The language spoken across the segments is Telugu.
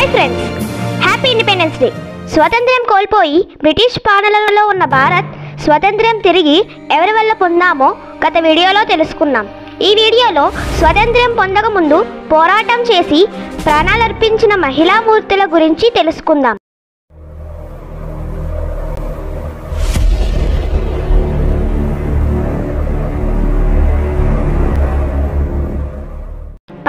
Hi friends, happy independence day. స్వాతంత్ర్యం కోల్పోయి బ్రిటిష్ పాలనలో ఉన్న భారత్ స్వాతంత్ర్యం తిరిగి ఎవరి వల్ల పొందామో గత వీడియోలో తెలుసుకున్నాం. ఈ వీడియోలో స్వాతంత్ర్యం పొందక ముందు పోరాటం చేసి ప్రాణాలర్పించిన మహిళా మూర్తుల గురించి తెలుసుకుందాం.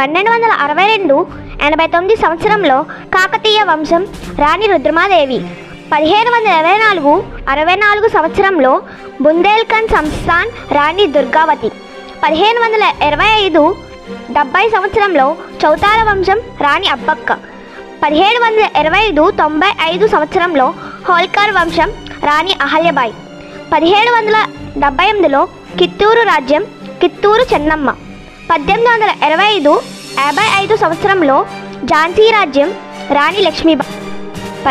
(1262) 89 సంవత్సరంలో కాకతీయ వంశం రాణి రుద్రమాదేవి. 1524 సంవత్సరంలో బుందేల్ఖండ్ సంస్థాన్ రాణి దుర్గావతి. 1525 70 సంవత్సరంలో చౌతాల వంశం రాణి అబ్బక్క. 1725 95 సంవత్సరంలో హోల్కర్ వంశం రాణి అహల్యబాయి. 1778లో కిత్తూరు రాజ్యం కిత్తూరు చెన్నమ్మ. 1825 55 సంవత్సరంలో ఝాన్సీ రాజ్యం రాణి లక్ష్మీబాయి.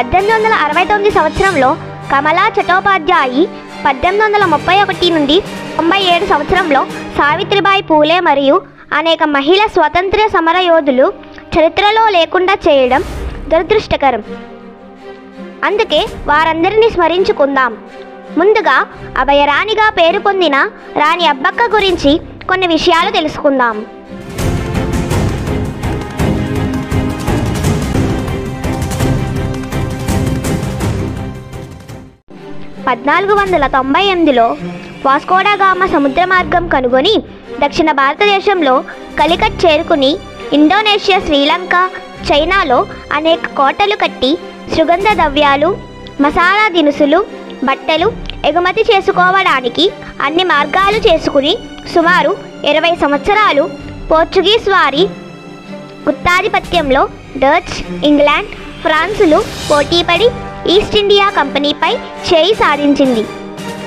1869 సంవత్సరంలో కమలా చటోపాధ్యాయి. 1831 నుండి 97 సంవత్సరంలో సావిత్రిబాయి పూలే మరియు అనేక మహిళా స్వాతంత్ర్య సమరయోధులు చరిత్రలో లేకుండా చేయడం దురదృష్టకరం. అందుకే వారందరినీ స్మరించుకుందాం. ముందుగా అభయరాణిగా పేరు పొందిన రాణి అబ్బక్క గురించి కొన్ని విషయాలు తెలుసుకుందాం. 1498లో వాస్కోడగామా సముద్ర మార్గం కనుగొని దక్షిణ భారతదేశంలో కలికట్ చేరుకుని ఇండోనేషియా, శ్రీలంక, చైనాలో అనేక కోటలు కట్టి సుగంధ ద్రవ్యాలు, మసాలా దినుసులు, బట్టలు ఎగుమతి చేసుకోవడానికి అన్ని మార్గాలు చేసుకుని సుమారు 20 సంవత్సరాలు పోర్చుగీస్ వారి గుత్తాధిపత్యంలో డచ్, ఇంగ్లాండ్, ఫ్రాన్సులు పోటీపడి ఈస్ట్ ఇండియా కంపెనీపై చేయి సాధించింది.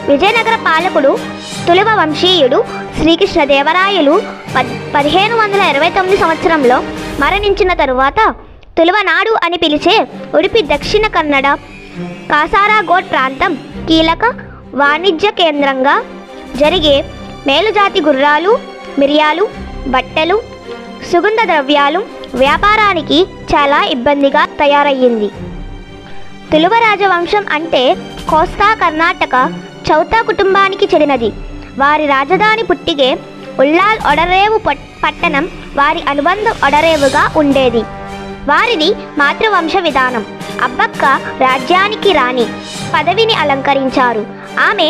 విజయనగర పాలకుడు తులువ వంశీయుడు శ్రీకృష్ణదేవరాయలు 1529 సంవత్సరంలో మరణించిన తరువాత తులువనాడు అని పిలిచే ఉడిపి, దక్షిణ కన్నడ, కాసారాగోడ్ ప్రాంతం కీలక వాణిజ్య కేంద్రంగా జరిగే మేలుజాతి గుర్రాలు, మిరియాలు, బట్టలు, సుగంధ ద్రవ్యాలు వ్యాపారానికి చాలా ఇబ్బందిగా తయారయ్యింది. తులువ రాజవంశం అంటే కోస్తా కర్ణాటక చౌతా కుటుంబానికి చెందినది. వారి రాజధాని పుట్టిగే ఉల్లాల్ ఒడరేవు పట్టణం వారి అనుబంధ ఒడరేవుగా ఉండేది. వారిది మాతృవంశ విధానం. అబ్బక్క రాజ్యానికి రాణి పదవిని అలంకరించారు. ఆమె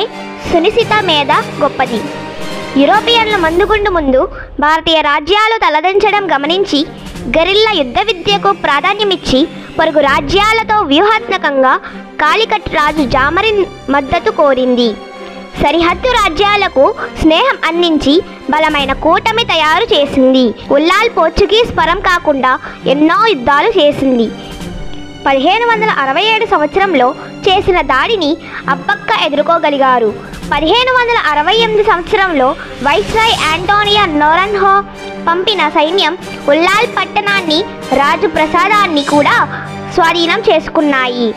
సునిశిత మేధ గొప్పది. యూరోపియన్ల ముందు భారతీయ రాజ్యాలు తలదించడం గమనించి గెరిల్లా యుద్ధ విద్యకు ప్రాధాన్యమిచ్చి పొరుగు రాజ్యాలతో వ్యూహాత్మకంగా కాలికట్ రాజు జామరిన్ మద్దతు కోరింది. సరిహద్దు రాజ్యాలకు స్నేహం అందించి బలమైన కూటమి తయారు చేసింది. ఉల్లాల్ పోర్చుగీస్ పరం కాకుండా ఎన్నో యుద్ధాలు చేసింది. 1567 సంవత్సరంలో చేసిన దాడిని అబ్బక్క ఎదుర్కోగలిగారు. 1568 సంవత్సరంలో వైస్రాయ్ ఆంటోనియో నోరన్హో పంపిన సైన్యం ఉల్లాల్ పట్టణాన్ని, రాజు ప్రసాదాన్ని కూడా స్వాధీనం చేసుకున్నాయి.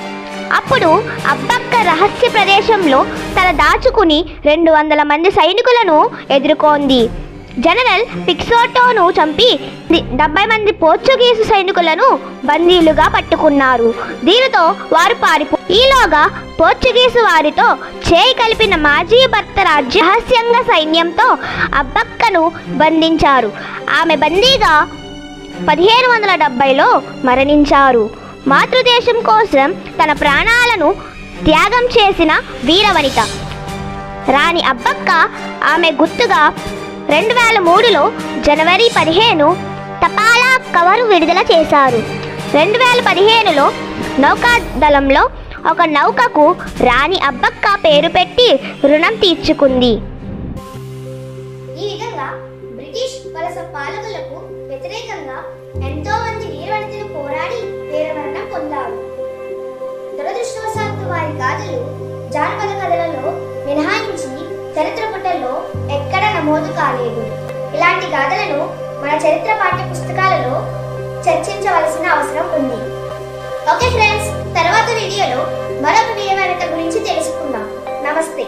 అప్పుడు అబ్బక్క రహస్య ప్రదేశంలో తల దాచుకుని 200 మంది సైనికులను ఎదుర్కొంది. జనరల్ పిక్సోటోను చంపి 70 మంది పోర్చుగీసు సైనికులను బందీలుగా పట్టుకున్నారు. దీనితో వారు ఈలోగా పోర్చుగీసు వారితో చేయి కలిపిన మాజీ భర్త రాజ్య రహస్యంగా సైన్యంతో అబ్బక్కను బంధించారు. ఆమె బందీగా 1570లో మరణించారు. మాతృదేశం కోసం తన ప్రాణాలను త్యాగం చేసిన వీరవనిత రాణి అబ్బక్క. ఆమె గుర్తుగా 2003లో జనవరి 15 తపాలా కవరు విడుదల చేశారు. 2015లో నౌకాదళంలో ఒక నౌకకు రాణి అబ్బక్క పేరు పెట్టి రుణం తీర్చుకుంది. ఈ విధంగా బ్రిటిష్ వలస పాలకులకు వ్యతిరేకంగా ఎంతో మంది వీరవనితలు పోరాడి వీరమరణం పొందారు. దురదృష్టవశాత్తు వారి గాథలు జానపద కథలలో మినహాయించి చరిత్ర పుటల్లో ఎక్కడ నమోదు కాలేదు. ఇలాంటి గాథలను మన చరిత్ర పాఠ్య పుస్తకాలలో చర్చించవలసిన అవసరం ఉంది. ఓకే ఫ్రెండ్స్, తర్వాత వీడియోలో మరొక వీరవనిత గురించి తెలుసుకుందాం. నమస్తే.